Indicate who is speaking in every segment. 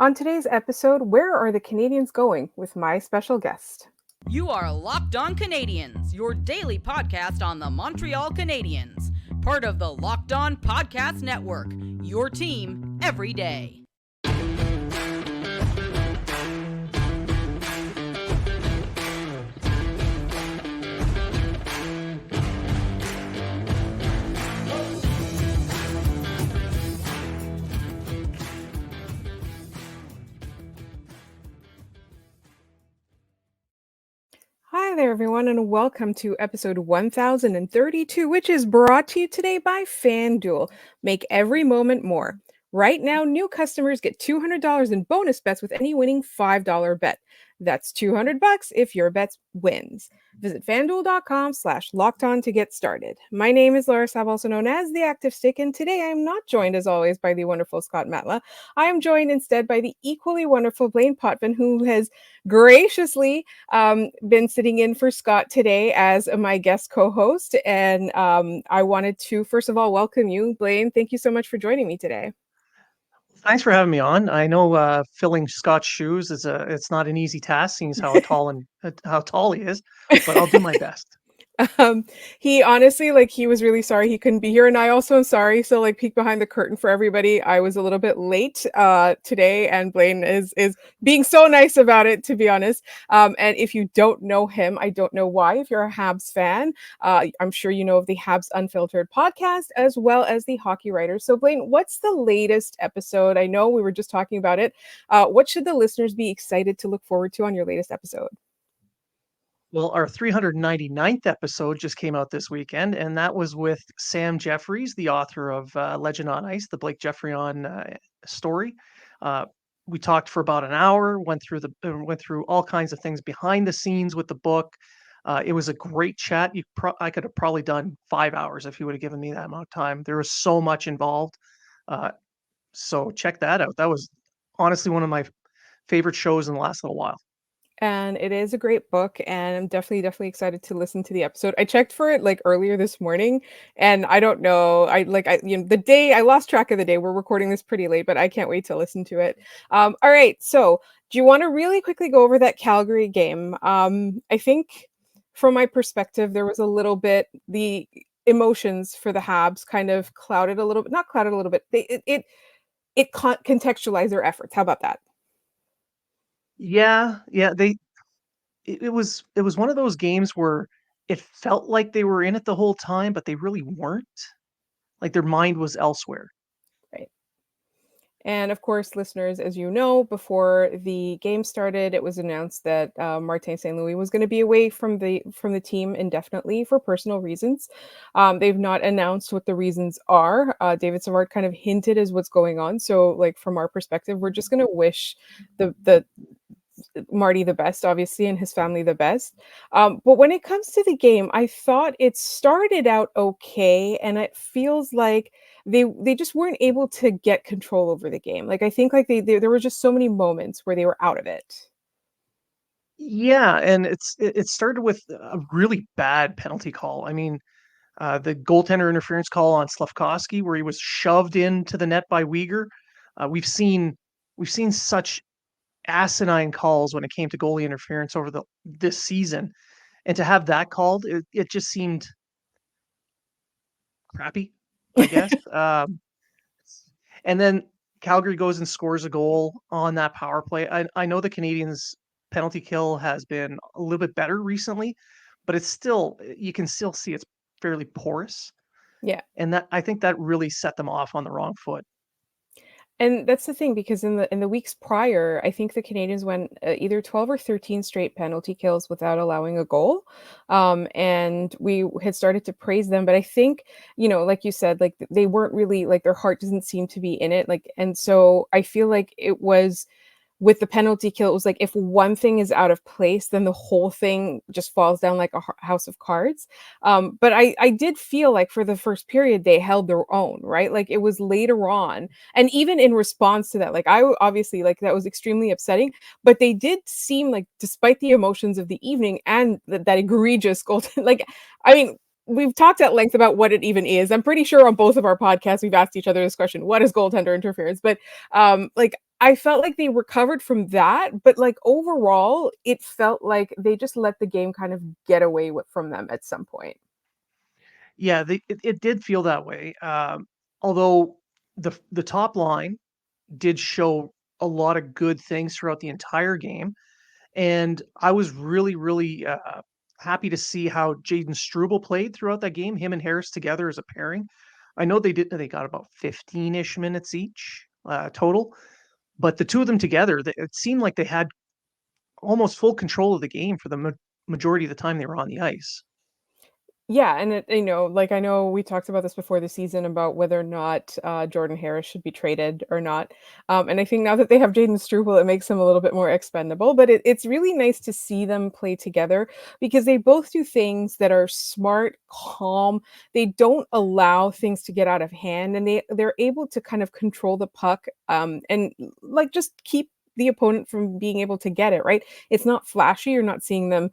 Speaker 1: On today's episode, where are the Canadians going with my special guest?
Speaker 2: You are Locked On Canadiens, your daily podcast on the Montreal Canadiens, part of the Locked On Podcast Network, your team every day.
Speaker 1: Hi there, everyone, and welcome to episode 1032, which is brought to you today by FanDuel. Make every moment more. Right now, new customers get $200 in bonus bets with any winning $5 bet. That's $200 if your bet wins. Visit fanduel.com/lockedon to get started. My name is Laura Sav, also known as the Active Stick, and today I am not joined, as always, by the wonderful Scott Matla. I am joined instead by the equally wonderful Blain Potvin, who has graciously been sitting in for Scott today as my guest co-host. And I wanted to, first of all, welcome you, Blain. Thank you so much for joining me today.
Speaker 3: Thanks for having me on. I know filling Scott's shoes it's not an easy task, seeing as how tall he is, but I'll do my best.
Speaker 1: He honestly, he was really sorry he couldn't be here, and I also am sorry. So, peek behind the curtain for everybody. I was a little bit late today, and Blaine is being so nice about it, to be honest. And if you don't know him, I don't know why. If you're a Habs fan, I'm sure you know of the Habs Unfiltered podcast as well as the Hockey Writers. So, Blaine, what's the latest episode? I know we were just talking about it. What should the listeners be excited to look forward to on your latest episode?
Speaker 3: Well, our 399th episode just came out this weekend, and that was with Sam Jeffries, the author of Legend on Ice, the Blake Jeffrey story. We talked for about an hour, went through all kinds of things behind the scenes with the book. It was a great chat. I could have probably done 5 hours if you would have given me that amount of time. There was so much involved. So check that out. That was honestly one of my favorite shows in the last little while.
Speaker 1: And it is a great book, and I'm definitely excited to listen to the episode. I checked for it earlier this morning, and I don't know. The day I lost track of the day. We're recording this pretty late, but I can't wait to listen to it. All right. So, do you want to really quickly go over that Calgary game? I think, from my perspective, there was a little bit the emotions for the Habs kind of clouded a little bit. Not clouded a little bit. It contextualized their efforts. How about that?
Speaker 3: Yeah, it was one of those games where it felt like they were in it the whole time, but they really weren't. Like their mind was elsewhere.
Speaker 1: Right. And of course, listeners, as you know, before the game started, it was announced that Martin St. Louis was going to be away from the team indefinitely for personal reasons. They've not announced what the reasons are. David Savard kind of hinted as what's going on. So, from our perspective, we're just going to wish the Marty the best, obviously, and his family the best. But when it comes to the game, I thought it started out okay, and it feels like they just weren't able to get control over the game. I think there were just so many moments where they were out of it.
Speaker 3: Yeah, and it started with a really bad penalty call. I mean, the goaltender interference call on Slafkovsky, where he was shoved into the net by Uyghur. We've seen such asinine calls when it came to goalie interference over this season, and to have that called, it just seemed crappy, I guess. And then Calgary goes and scores a goal on that power play. I know the Canadiens' penalty kill has been a little bit better recently, but you can still see it's fairly porous.
Speaker 1: Yeah.
Speaker 3: And I think that really set them off on the wrong foot.
Speaker 1: And that's the thing, because in the weeks prior, I think the Canadians went either 12 or 13 straight penalty kills without allowing a goal. And we had started to praise them, but I think, like you said, they weren't really, their heart doesn't seem to be in it. And so I feel like it was with the penalty kill, it was if one thing is out of place, then the whole thing just falls down like a house of cards. But I did feel like for the first period, they held their own, right? It was later on. And even in response to that, I obviously, that was extremely upsetting, but they did seem despite the emotions of the evening and that egregious goal, I mean, we've talked at length about what it even is. I'm pretty sure on both of our podcasts, we've asked each other this question: what is goaltender interference? But I felt like they recovered from that, but, like, overall, it felt like they just let the game kind of get away with from them at some point.
Speaker 3: Yeah, it did feel that way. Although the top line did show a lot of good things throughout the entire game, and I was really happy to see how Jaden Struble played throughout that game. Him and Harris together as a pairing. I know they got about 15-ish minutes each total, but the two of them together, it seemed like they had almost full control of the game for the majority of the time they were on the ice.
Speaker 1: Yeah, and like, I know we talked about this before the season about whether or not, Jordan Harris should be traded or not, and I think now that they have Jaden Struble, it makes him a little bit more expendable, but it's really nice to see them play together because they both do things that are smart, calm, they don't allow things to get out of hand, and they're able to kind of control the puck, and, like, just keep the opponent from being able to get it, right? It's not flashy, you're not seeing them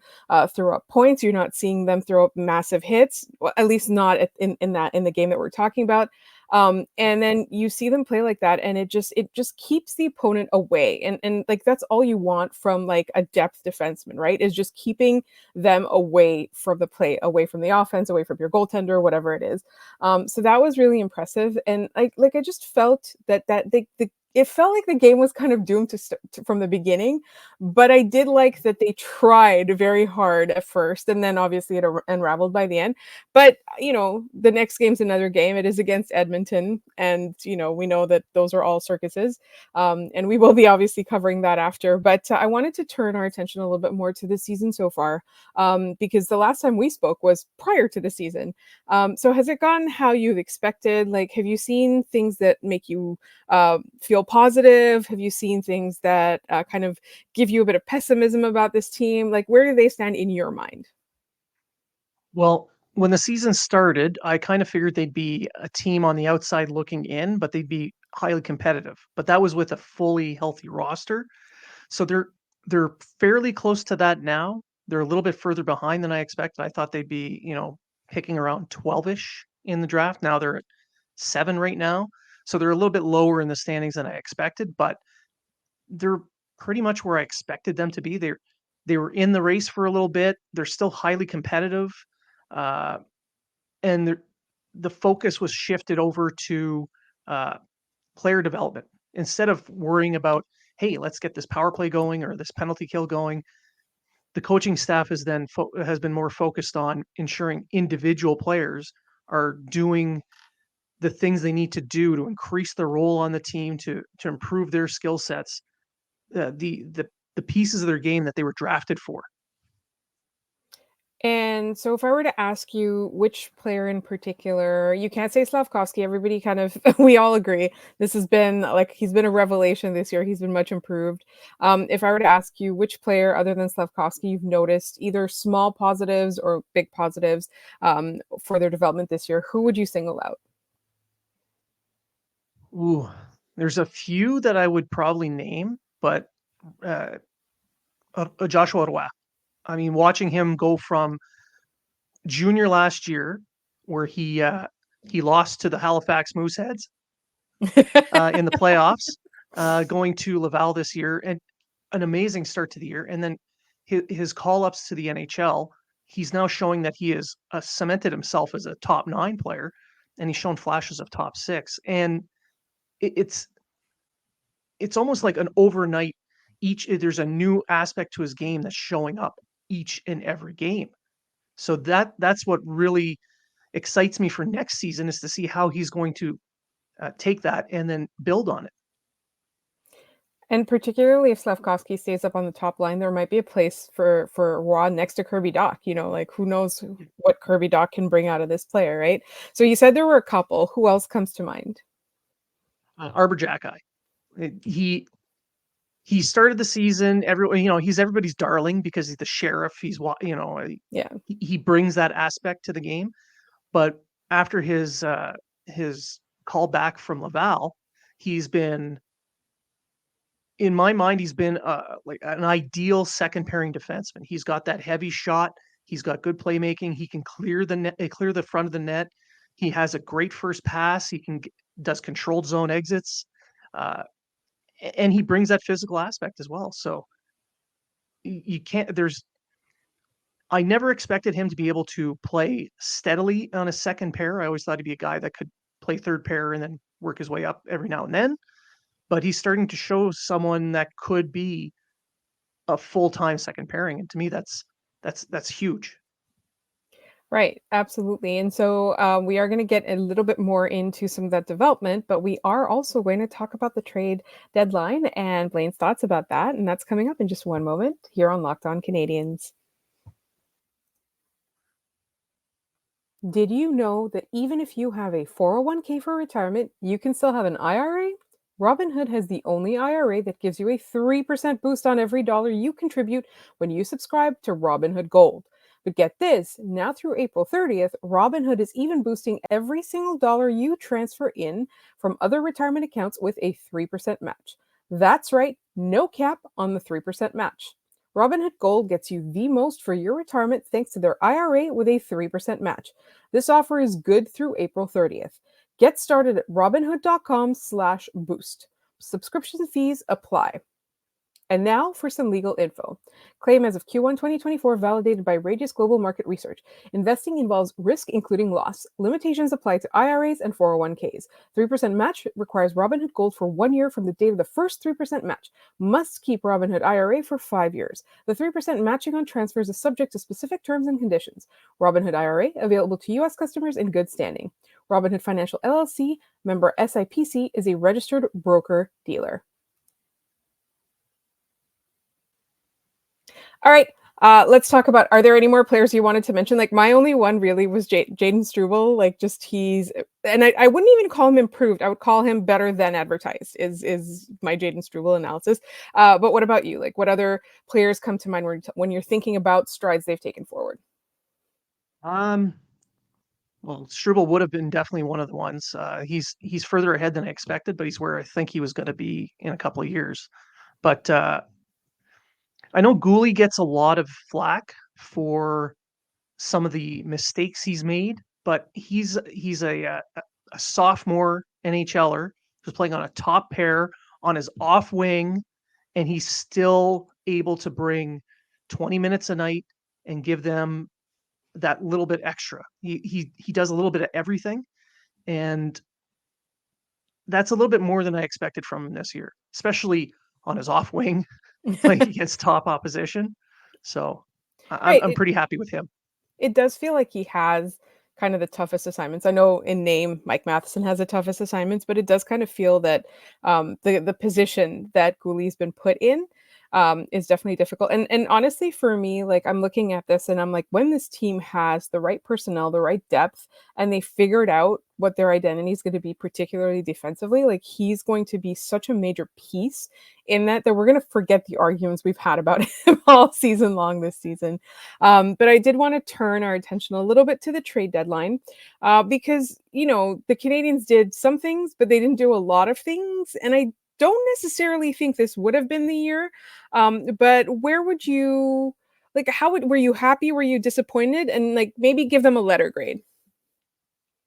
Speaker 1: throw up points. You're not seeing them throw up massive hits, well, at least not in the game that we're talking about. And then you see them play like that, and it just keeps the opponent away. And like that's all you want from like a depth defenseman, right? Is just keeping them away from the play, away from the offense, away from your goaltender, whatever it is. So that was really impressive, and like I just felt that the it felt like the game was kind of doomed from the beginning, but I did like that they tried very hard at first, and then obviously it unraveled by the end. But the next game's another game. It is against Edmonton, and we know that those are all circuses. And we will be obviously covering that after. But I wanted to turn our attention a little bit more to the season so far, because the last time we spoke was prior to the season. So has it gone how you've expected? Like, have you seen things that make you feel positive? Have you seen things that kind of give you a bit of pessimism about this team? Like, where do they stand in your mind?
Speaker 3: Well, when the season started, I kind of figured they'd be a team on the outside looking in, but they'd be highly competitive. But that was with a fully healthy roster. So they're fairly close to that now. They're a little bit further behind than I expected. I thought they'd be, picking around 12-ish in the draft. Now they're at 7 right now. So they're a little bit lower in the standings than I expected, but they're pretty much where I expected them to be. They were in the race for a little bit. They're still highly competitive, uh, and the focus was shifted over to uh, player development instead of worrying about, hey, let's get this power play going or this penalty kill going. The coaching staff has been more focused on ensuring individual players are doing the things they need to do to increase their role on the team to improve their skill sets, the pieces of their game that they were drafted for.
Speaker 1: And so if I were to ask you which player in particular, you can't say Slavkovsky, everybody kind of we all agree. This has been like he's been a revelation this year. He's been much improved. If I were to ask you which player other than Slavkovsky you've noticed either small positives or big positives for their development this year, who would you single out?
Speaker 3: Ooh, there's a few that I would probably name, but uh, Joshua Roy. I mean, watching him go from junior last year, where he lost to the Halifax Mooseheads in the playoffs, going to Laval this year, and an amazing start to the year, and then his call ups to the NHL. He's now showing that he has cemented himself as a top 9 player, and he's shown flashes of top 6. And it, it's it's almost like an overnight. There's a new aspect to his game that's showing up each and every game. So that's what really excites me for next season is to see how he's going to take that and then build on it.
Speaker 1: And particularly if Slavkovsky stays up on the top line, there might be a place for Raw next to Kirby Doc. Like who knows what Kirby Doc can bring out of this player, right? So you said there were a couple. Who else comes to mind?
Speaker 3: Arbor Jacki. He started the season. Everyone, he's everybody's darling because he's the sheriff.
Speaker 1: Yeah.
Speaker 3: He brings that aspect to the game. But after his call back from Laval, he's been, in my mind, he's been like an ideal second pairing defenseman. He's got that heavy shot. He's got good playmaking. He can clear the net, clear the front of the net. He has a great first pass. Does controlled zone exits. Uh, and he brings that physical aspect as well. So you can't. I never expected him to be able to play steadily on a second pair. I always thought he'd be a guy that could play third pair and then work his way up every now and then. But he's starting to show someone that could be a full-time second pairing, and to me, that's huge.
Speaker 1: Right, absolutely. And so we are going to get a little bit more into some of that development, but we are also going to talk about the trade deadline and Blaine's thoughts about that. And that's coming up in just one moment here on Locked On Canadians. Did you know that even if you have a 401k for retirement, you can still have an IRA? Robinhood has the only IRA that gives you a 3% boost on every dollar you contribute when you subscribe to Robinhood Gold. But get this, now through April 30th, Robinhood is even boosting every single dollar you transfer in from other retirement accounts with a 3% match. That's right, no cap on the 3% match. Robinhood Gold gets you the most for your retirement thanks to their IRA with a 3% match. This offer is good through April 30th. Get started at robinhood.com/boost. Subscription fees apply. And now for some legal info. Claim as of Q1 2024 validated by Radius Global Market Research. Investing involves risk including loss. Limitations apply to IRAs and 401ks. 3% match requires Robinhood Gold for 1 year from the date of the first 3% match. Must keep Robinhood IRA for 5 years. The 3% matching on transfers is subject to specific terms and conditions. Robinhood IRA available to U.S. customers in good standing. Robinhood Financial LLC, member SIPC, is a registered broker-dealer. All right. Let's talk about, are there any more players you wanted to mention? Like my only one really was Jaden Struble. Like just and I wouldn't even call him improved. I would call him better than advertised is my Jaden Struble analysis. But what about you? Like what other players come to mind when you're thinking about strides they've taken forward?
Speaker 3: Um, well, Struble would have been definitely one of the ones. He's further ahead than I expected, but he's where I think he was going to be in a couple of years. But I know Gooley gets a lot of flack for some of the mistakes he's made, but he's a sophomore NHLer who's playing on a top pair on his off wing, and he's still able to bring 20 minutes a night and give them that little bit extra. He does a little bit of everything, and that's a little bit more than I expected from him this year, especially on his off wing playing against top opposition. So
Speaker 1: Right.
Speaker 3: I'm pretty happy with him.
Speaker 1: It does feel like he has kind of the toughest assignments. I know in name, Mike Matheson has the toughest assignments, but it does kind of feel that the position that Gooley's been put in is definitely difficult. And honestly, for me, like I'm looking at this and I'm like, when this team has the right personnel, the right depth, and they figured out what their identity is going to be, particularly defensively, like he's going to be such a major piece in that we're going to forget the arguments we've had about him all season long this season. But I did want to turn our attention a little bit to the trade deadline because, you know, the Canadians did some things, but they didn't do a lot of things. And I don't necessarily think this would have been the year. But where would you, like, were you happy? Were you disappointed? And like, maybe give them a letter grade.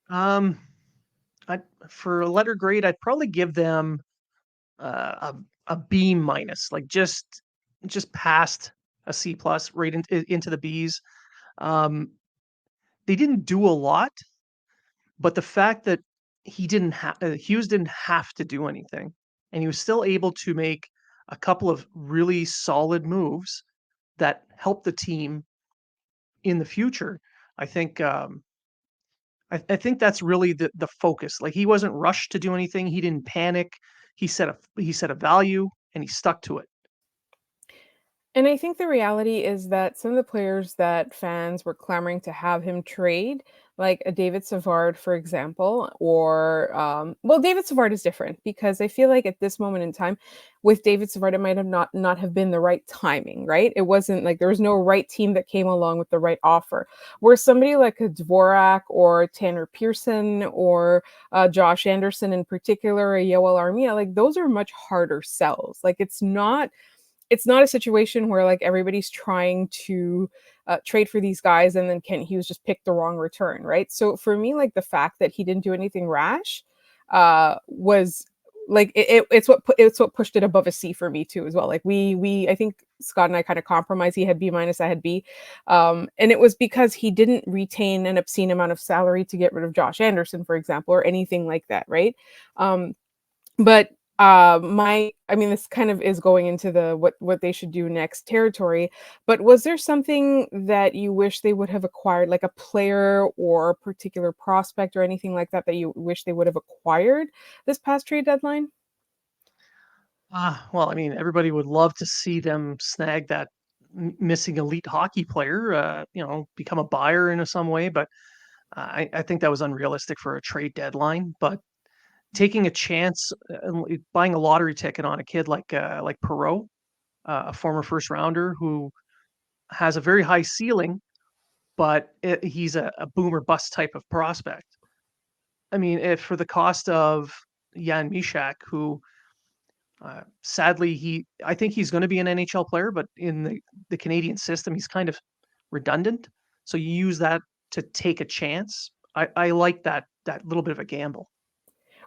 Speaker 3: Um, I For a letter grade, I'd probably give them a B minus, like just past a C plus, right into the Bs. Um, they didn't do a lot, but the fact that Hughes didn't have to do anything, and he was still able to make a couple of really solid moves that helped the team in the future. I think I think that's really the focus. Like he wasn't rushed to do anything. He didn't panic. He set a value and he stuck to it.
Speaker 1: And I think the reality is that some of the players that fans were clamoring to have him trade, like a David Savard, for example, or well, David Savard is different because I feel like at this moment in time, with David Savard, it might have not have been the right timing, right? It wasn't like there was no right team that came along with the right offer. Where somebody like a Dvorak or Tanner Pearson or Josh Anderson in particular, a Yoel Armia, like those are much harder sells. Like it's not a situation where like everybody's trying to trade for these guys and then Kent Hughes just picked the wrong return, right? So for me, like the fact that he didn't do anything rash was like it's what pushed it above a C for me too as well. Like we I think Scott and I kind of compromised. He had B minus, I had B, and it was because he didn't retain an obscene amount of salary to get rid of Josh Anderson, for example, or anything like that, right? Um, but my I mean, this kind of is going into the what they should do next territory, but was there something that you wish they would have acquired, like a player or a particular prospect or anything like that that you wish they would have acquired this past trade deadline?
Speaker 3: Well, I mean, everybody would love to see them snag that missing elite hockey player, become a buyer in some way, but I think that was unrealistic for a trade deadline. But taking a chance, buying a lottery ticket on a kid like Perot, a former first rounder who has a very high ceiling, but he's a boom or bust type of prospect. I mean, if for the cost of Jan Mishak, who sadly I think he's going to be an NHL player, but in the Canadian system, he's kind of redundant. So you use that to take a chance. I like that little bit of a gamble.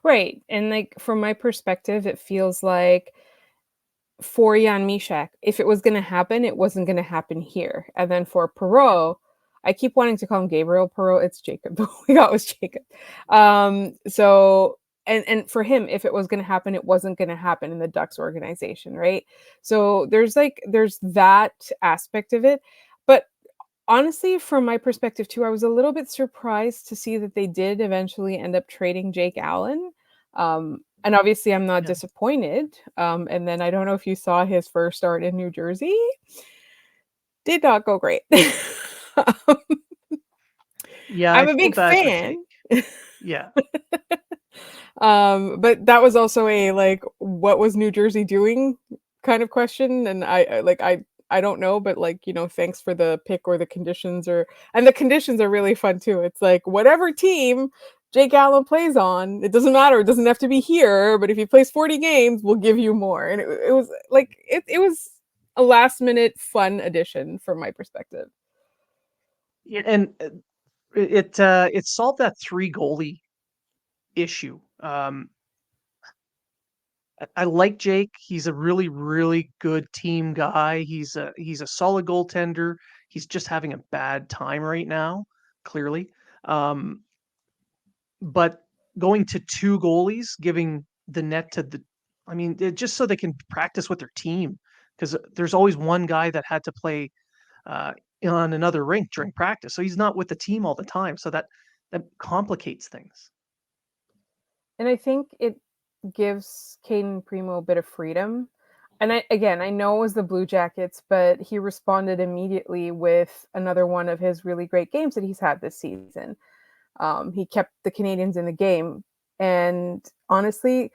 Speaker 1: Right. And like from my perspective, it feels like for Jan Mishak, if it was gonna happen, it wasn't gonna happen here. And then for Perot, I keep wanting to call him Gabriel Perot. It's Jacob. The one we got was Jacob. So and for him, if it was gonna happen, it wasn't gonna happen in the Ducks organization, right? So there's that aspect of it. But honestly, from my perspective too, I was a little bit surprised to see that they did eventually end up trading Jake Allen. And obviously, I'm not
Speaker 3: Yeah,
Speaker 1: disappointed. And then I don't know if you saw his first start in New Jersey. Did not go great. Um,
Speaker 3: yeah, I
Speaker 1: I'm a
Speaker 3: feel
Speaker 1: big
Speaker 3: bad for Jake.
Speaker 1: fan.
Speaker 3: Yeah,
Speaker 1: But that was also a like, what was New Jersey doing kind of question. And I don't know, but like, thanks for the pick or the conditions or and the conditions are really fun too. It's like whatever team Jake Allen plays on, it doesn't matter. It doesn't have to be here, but if he plays 40 games, we'll give you more. And it was like it was a last minute fun addition from my perspective.
Speaker 3: and it solved that three goalie issue. I like Jake. He's a really, really good team guy. He's a solid goaltender. He's just having a bad time right now, clearly. Um, but going to two goalies, giving the net to I mean, just so they can practice with their team, because there's always one guy that had to play uh, on another rink during practice, so he's not with the team all the time. So that complicates things.
Speaker 1: And I think it gives Caden Primo a bit of freedom. And I know it was the Blue Jackets, but he responded immediately with another one of his really great games that he's had this season. He kept the Canadians in the game. And honestly,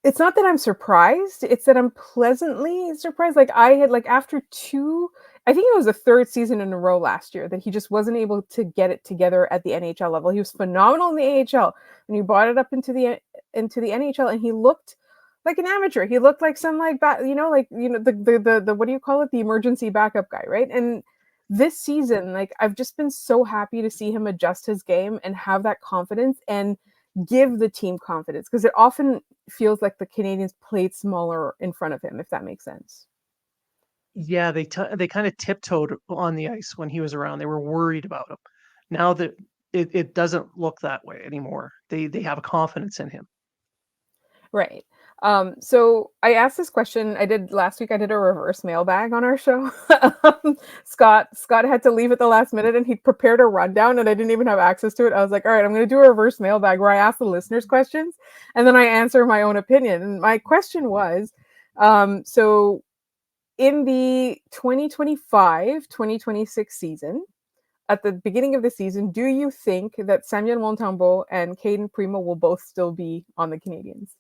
Speaker 1: it's not that I'm surprised, it's that I'm pleasantly surprised. Like, I had like, after 2 I think it was the 3rd season in a row last year that he just wasn't able to get it together at the NHL level. He was phenomenal in the AHL, and he brought it up into the NHL, and he looked like an amateur. He looked like some, like, the what do you call it? The emergency backup guy, right? And this season, like, I've just been so happy to see him adjust his game and have that confidence and give the team confidence, because it often feels like the Canadians played smaller in front of him, if that makes sense.
Speaker 3: Yeah, they kind of tiptoed on the ice when he was around. They were worried about him. Now that it doesn't look that way anymore. They have a confidence in him.
Speaker 1: Right. So I asked this question. I did last week. I did a reverse mailbag on our show. Scott had to leave at the last minute, and he prepared a rundown, and I didn't even have access to it. I was like, all right, I'm going to do a reverse mailbag where I ask the listeners questions, and then I answer my own opinion. And my question was, so in the 2025-2026 season, at the beginning of the season, do you think that Samuel Montembeault and Caden Primo will both still be on the Canadians?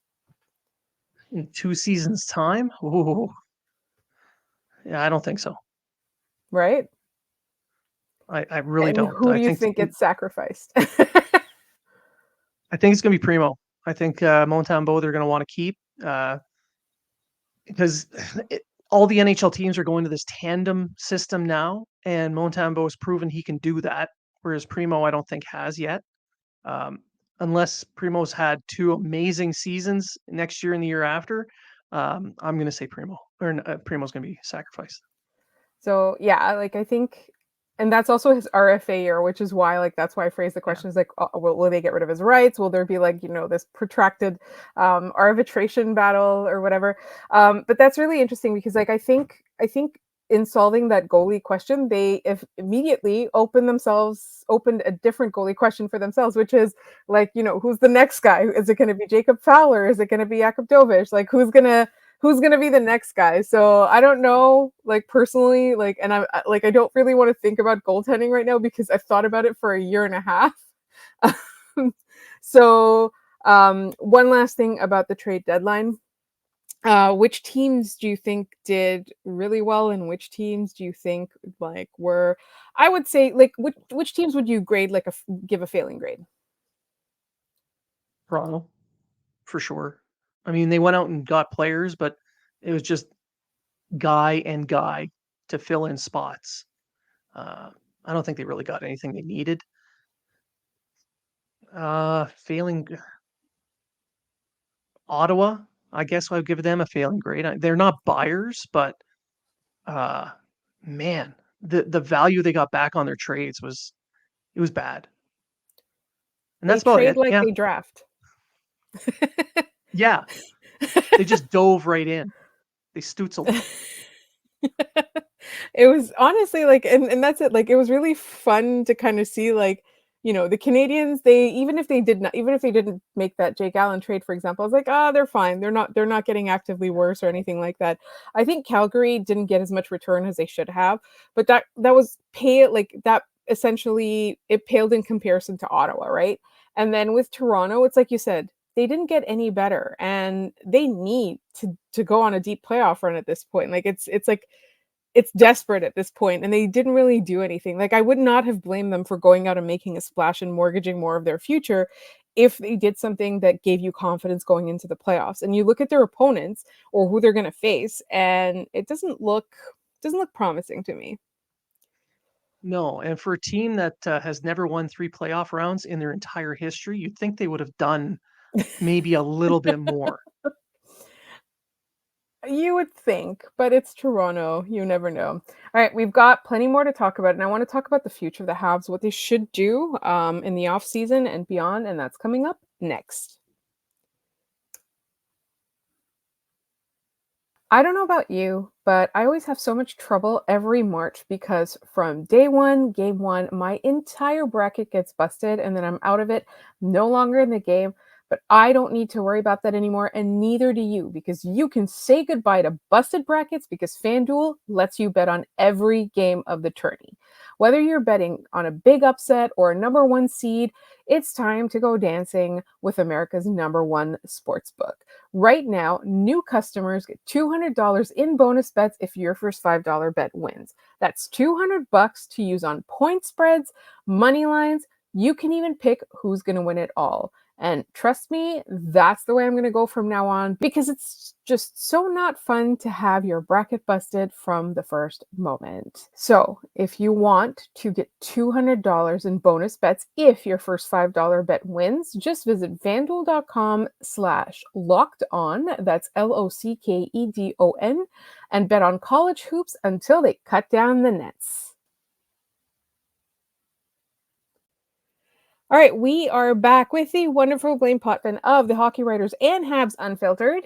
Speaker 3: In 2 seasons' time? Ooh, yeah, I don't think so.
Speaker 1: Right?
Speaker 3: I really
Speaker 1: And
Speaker 3: don't.
Speaker 1: who do you think gets sacrificed?
Speaker 3: I think it's gonna be Primo. I think Montembeault they're gonna want to keep because all the NHL teams are going to this tandem system now, and Montembeault has proven he can do that, whereas Primo I don't think has yet. Um, unless Primo's had two amazing seasons next year and the year after, I'm going to say Primo's going to be sacrificed.
Speaker 1: So yeah, like I think, and that's also his RFA year, which is why like that's why I phrased the
Speaker 3: Yeah.
Speaker 1: question is like, will they get rid of his rights? Will there be like this protracted arbitration battle or whatever? But that's really interesting because like I think in solving that goalie question, they if immediately opened a different goalie question for themselves, which is like who's the next guy? Is it going to be Jacob Fowler? Is it going to be Jakub Dovich? Like who's gonna be the next guy. So I don't know, like personally, like, and I don't really want to think about goaltending right now because I've thought about it for a year and a half. so one last thing about the trade deadline. Which teams do you think did really well, and which teams do you think like were? I would say like which teams would you grade like give a failing grade?
Speaker 3: Toronto, for sure. I mean, they went out and got players, but it was just guy and guy to fill in spots. Uh, I don't think they really got anything they needed. Failing Ottawa, I guess I would give them a failing grade. They're not buyers, but uh, man, the value they got back on their trades was bad, and
Speaker 1: They
Speaker 3: that's about
Speaker 1: trade
Speaker 3: it.
Speaker 1: like
Speaker 3: Yeah,
Speaker 1: they draft.
Speaker 3: yeah, they just dove right in. They Stutzeled.
Speaker 1: It was honestly like and that's it. Like it was really fun to kind of see like, the Canadians, they even if they didn't make that Jake Allen trade, for example, I was like, they're fine. They're not getting actively worse or anything like that. I think Calgary didn't get as much return as they should have, but that was pay like that essentially it paled in comparison to Ottawa, right? And then with Toronto, it's like you said, they didn't get any better and they need to go on a deep playoff run at this point. Like it's like it's desperate at this point and they didn't really do anything. Like I would not have blamed them for going out and making a splash and mortgaging more of their future if they did something that gave you confidence going into the playoffs. And you look at their opponents or who they're going to face and it doesn't look promising to me.
Speaker 3: No, and for a team that has never won 3 playoff rounds in their entire history, you'd think they would have done maybe a little bit more.
Speaker 1: You would think, but it's Toronto. You never know. All right, we've got plenty more to talk about, and I want to talk about the future of the Habs, what they should do in the off season and beyond, and that's coming up next. I don't know about you, but I always have so much trouble every March because from day one, game one, my entire bracket gets busted and then I'm out of it, no longer in the game. But I don't need to worry about that anymore, and neither do you, because you can say goodbye to busted brackets because FanDuel lets you bet on every game of the tourney. Whether you're betting on a big upset or a number one seed, it's time to go dancing with America's number one sports book. Right now, new customers get $200 in bonus bets if your first $5 bet wins. That's $200 to use on point spreads, money lines. You can even pick who's going to win it all. And trust me, that's the way I'm going to go from now on because it's just so not fun to have your bracket busted from the first moment. So, if you want to get $200 in bonus bets if your first $5 bet wins, just visit fanduel.com/locked on. That's LOCKEDON and bet on college hoops until they cut down the nets. All right, we are back with the wonderful Blaine Potvin of the Hockey Writers and Habs Unfiltered.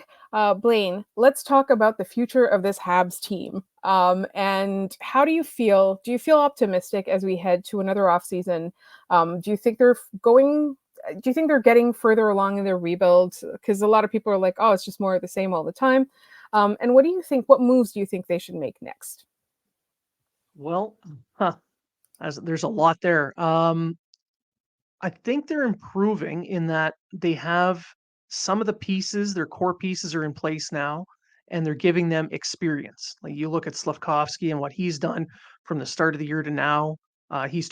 Speaker 1: Blaine, let's talk about the future of this Habs team. And how do you feel? Do you feel optimistic as we head to another offseason? Do you think they're going? Do you think they're getting further along in their rebuild? Because a lot of people are like, "Oh, it's just more of the same all the time." And what do you think? What moves do you think they should make next?
Speaker 3: Well, huh, there's a lot there. I think they're improving in that they have some of the pieces, their core pieces are in place now, and they're giving them experience. Like you look at Slavkovsky and what he's done from the start of the year to now. He's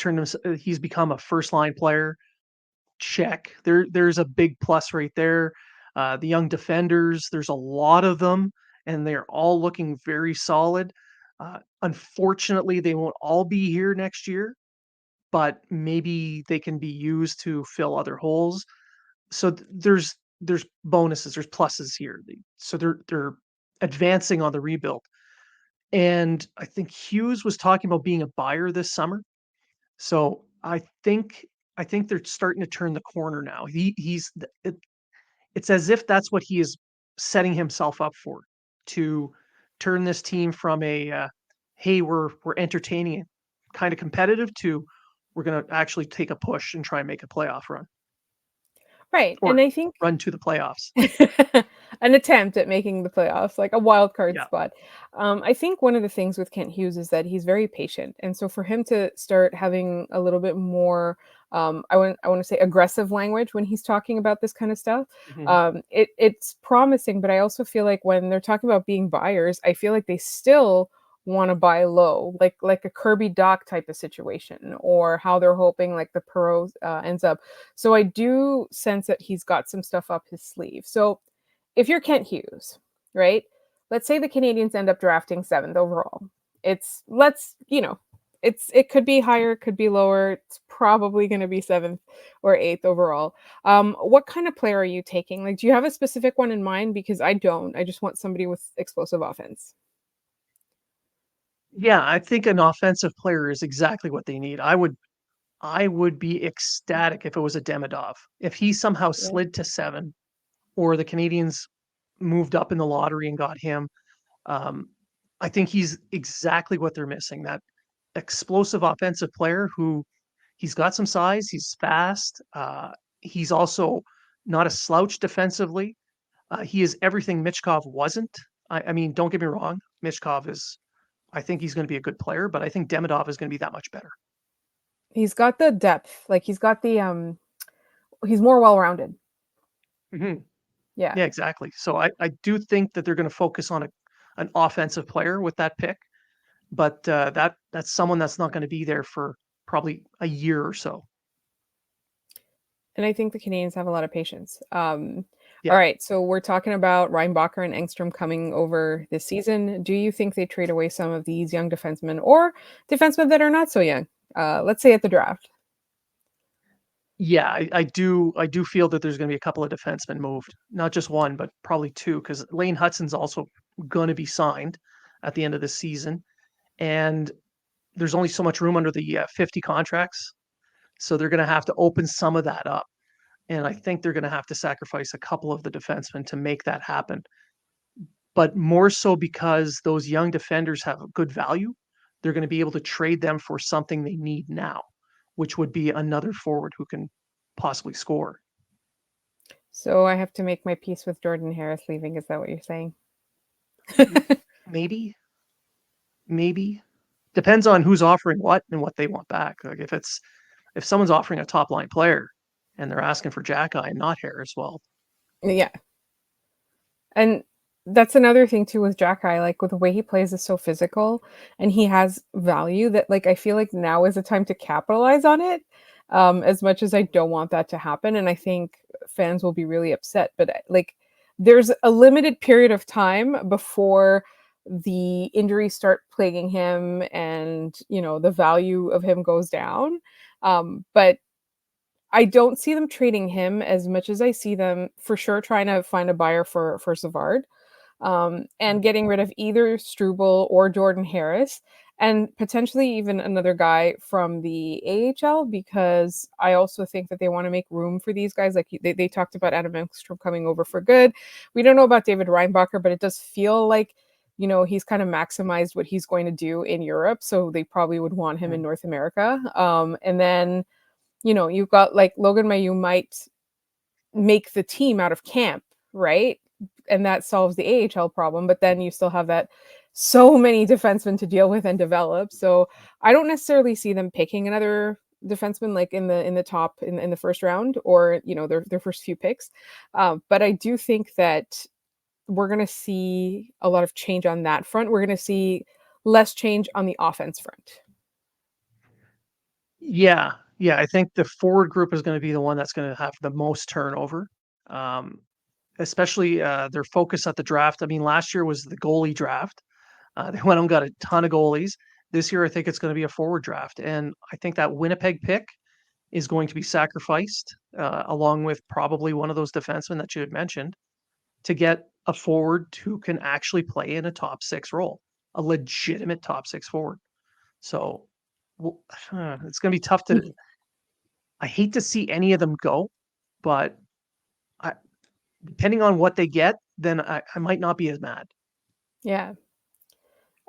Speaker 3: become a first line player. Check. There's a big plus right there. The young defenders, there's a lot of them, and they're all looking very solid. Unfortunately, they won't all be here next year, but maybe they can be used to fill other holes. So there's bonuses, there's pluses here. So they're advancing on the rebuild. And I think Hughes was talking about being a buyer this summer. So I think they're starting to turn the corner now. It's as if that's what he is setting himself up for, to turn this team from a hey, we're entertaining, kind of competitive, to we're going to actually take a push and try and make a playoff run,
Speaker 1: Right, and
Speaker 3: or
Speaker 1: I think
Speaker 3: run to the playoffs.
Speaker 1: an attempt at making the playoffs, like a wild card
Speaker 3: Yeah.
Speaker 1: spot. I think one of the things with Kent Hughes is that he's very patient, and so for him to start having a little bit more, I want to say aggressive language when he's talking about this kind of stuff,
Speaker 3: Mhm.
Speaker 1: it's promising. But I also feel like when they're talking about being buyers, I feel like they still want to buy low, like a Kirby Doc type of situation, or how they're hoping like the Perot ends up. So I do sense that he's got some stuff up his sleeve. So if you're Kent Hughes, right? Let's say the Canadians end up drafting 7th overall. It's let's, it could be higher, it could be lower. It's probably going to be 7th or 8th overall. What kind of player are you taking? Like, do you have a specific one in mind? Because I don't. I just want somebody with explosive offense.
Speaker 3: Yeah, I think an offensive player is exactly what they need. I would be ecstatic if it was a Demidov. If he somehow
Speaker 1: Yeah.
Speaker 3: slid to 7, or the Canadians moved up in the lottery and got him, um, I think he's exactly what they're missing. That explosive offensive player who, he's got some size, he's fast, he's also not a slouch defensively. He is everything Michkov wasn't. I mean, don't get me wrong, Michkov is, I think he's going to be a good player, but I think Demidov is going to be that much better.
Speaker 1: He's got the depth. Like he's got the he's more well-rounded.
Speaker 3: Mhm.
Speaker 1: Yeah.
Speaker 3: Yeah, exactly. So I do think that they're going to focus on an offensive player with that pick, but that's someone that's not going to be there for probably a year or so.
Speaker 1: And I think the Canadians have a lot of patience. All
Speaker 3: Yeah.
Speaker 1: right, so we're talking about Reinbacher and Engstrom coming over this season. Do you think they trade away some of these young defensemen or defensemen that are not so young? Let's say at the draft.
Speaker 3: Yeah, I do feel that there's going to be a couple of defensemen moved, not just one, but probably two, because Lane Hudson's also going to be signed at the end of the season, and there's only so much room under the 50 contracts, so they're going to have to open some of that up, and I think they're going to have to sacrifice a couple of the defensemen to make that happen. But more so because those young defenders have a good value, they're going to be able to trade them for something they need now, which would be another forward who can possibly score.
Speaker 1: So I have to make my peace with Jordan Harris leaving. Is that what you're saying?
Speaker 3: Maybe, maybe depends on who's offering what and what they want back. Like if someone's offering a top line player and they're asking for Jack Eye and not Harris, well,
Speaker 1: Yeah. And that's another thing too with Jack Eye, like with the way he plays is so physical and he has value that like I feel like now is the time to capitalize on it. As much as I don't want that to happen. And I think fans will be really upset. But like there's a limited period of time before the injuries start plaguing him and the value of him goes down. But I don't see them trading him as much as I see them for sure trying to find a buyer for Savard, and getting rid of either Struble or Jordan Harris, and potentially even another guy from the AHL because I also think that they want to make room for these guys. Like they talked about Adam Ekstrom coming over for good. We don't know about David Reinbacher, but it does feel like he's kind of maximized what he's going to do in Europe, so they probably would want him in North America. And then you've got like Logan Mailloux might make the team out of camp, right? And that solves the AHL problem, but then you still have that so many defensemen to deal with and develop. So I don't necessarily see them picking another defenseman like in the top in the first round or their first few picks. But I do think that we're going to see a lot of change on that front. We're going to see less change on the offense front.
Speaker 3: yeah, yeah. I think the forward group is going to be the one that's going to have the most turnover, um, especially their focus at the draft. I mean, last year was the goalie draft. They went and got a ton of goalies. This year, I think it's going to be a forward draft, and I think that Winnipeg pick is going to be sacrificed, along with probably one of those defensemen that you had mentioned, to get a forward who can actually play in a top six role, a legitimate top six forward. So it's going to be tough to. I hate to see any of them go, but I, depending on what they get, then I might not be as mad.
Speaker 1: Yeah.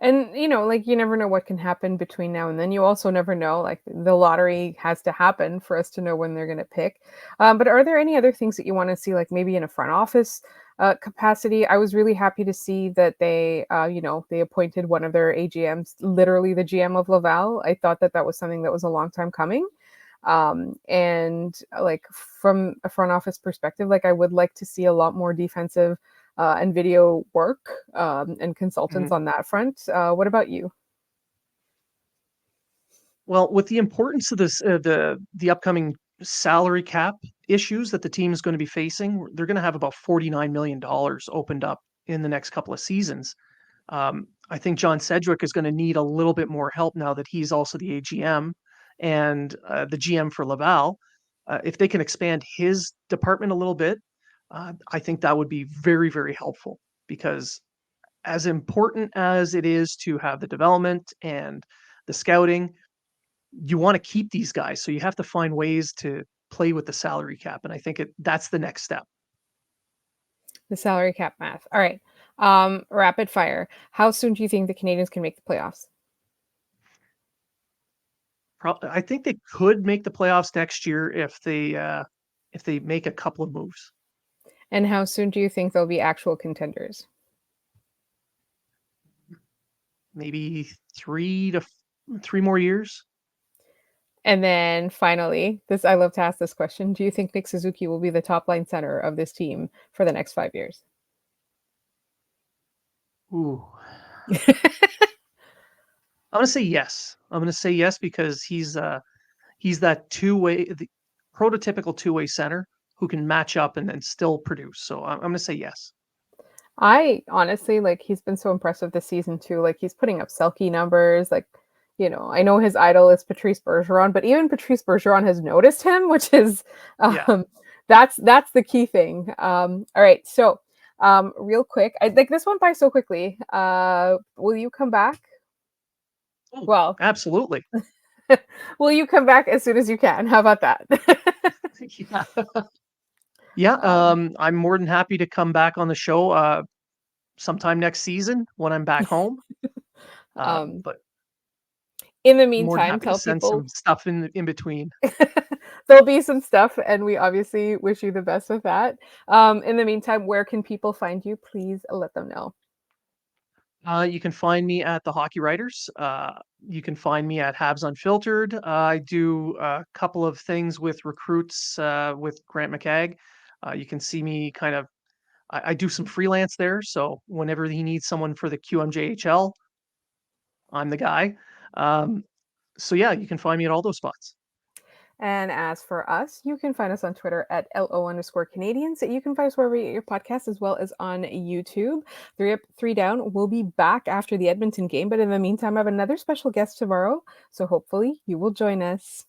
Speaker 1: And, like, you never know what can happen between now and then. You also never know, like, the lottery has to happen for us to know when they're going to pick. But are there any other things that you want to see, like maybe in a front office capacity? I was really happy to see that they appointed one of their AGMs, literally the GM of Laval. I thought that that was something that was a long time coming. And like from a front office perspective, like I would like to see a lot more defensive and video work and consultants
Speaker 3: Mhm.
Speaker 1: on that front. What about you?
Speaker 3: Well, with the importance of this, the upcoming salary cap issues that the team is going to be facing, they're going to have about $49 million opened up in the next couple of seasons. I think John Sedgwick is going to need a little bit more help now that he's also the AGM and the GM for Laval. If they can expand his department a little bit, I think that would be very, very helpful because as important as it is to have the development and the scouting, you want to keep these guys. So you have to find ways to play with the salary cap. And I think that's the next step.
Speaker 1: The salary cap math. All right. Rapid fire. How soon do you think the Canadians can make the playoffs?
Speaker 3: I think they could make the playoffs next year if they make a couple of moves.
Speaker 1: And how soon do you think they'll be actual contenders?
Speaker 3: Maybe 3 more years.
Speaker 1: And then finally, this I love to ask this question. Do you think Nick Suzuki will be the top line center of this team for the next 5 years?
Speaker 3: Ooh. I'm gonna say yes. I'm gonna say yes because he's that the prototypical two-way center who can match up and then still produce. So I'm gonna say yes.
Speaker 1: I honestly like he's been so impressive this season too. Like he's putting up Selkie numbers. Like, I know his idol is Patrice Bergeron, but even Patrice Bergeron has noticed him, which is
Speaker 3: Yeah.
Speaker 1: um that's the key thing. All right, so real quick, I like this one by so quickly. Will you come back?
Speaker 3: Oh,
Speaker 1: Well,
Speaker 3: absolutely.
Speaker 1: will you come back as soon as you can? How about that?
Speaker 3: Yeah. Yeah.
Speaker 1: um,
Speaker 3: I'm more than happy to come back on the show sometime next season when I'm back home.
Speaker 1: um,
Speaker 3: But
Speaker 1: in the
Speaker 3: more than
Speaker 1: meantime,
Speaker 3: happy to
Speaker 1: tell
Speaker 3: send
Speaker 1: people
Speaker 3: some stuff in between.
Speaker 1: there'll be some stuff, and we obviously wish you the best with that. In the meantime, where can people find you? Please let them know.
Speaker 3: You can find me at the Hockey Writers. You can find me at Habs Unfiltered. I do a couple of things with recruits with Grant McCagg. You can see me kind of. I do some freelance there, so whenever he needs someone for the QMJHL, I'm the guy. Um, so yeah, you can find me at all those spots.
Speaker 1: And as for us, you can find us on Twitter at LO_Canadians. You can find us wherever you get your podcast as well as on YouTube. Three Up, Three Down will be back after the Edmonton game. But in the meantime, I have another special guest tomorrow. So hopefully you will join us.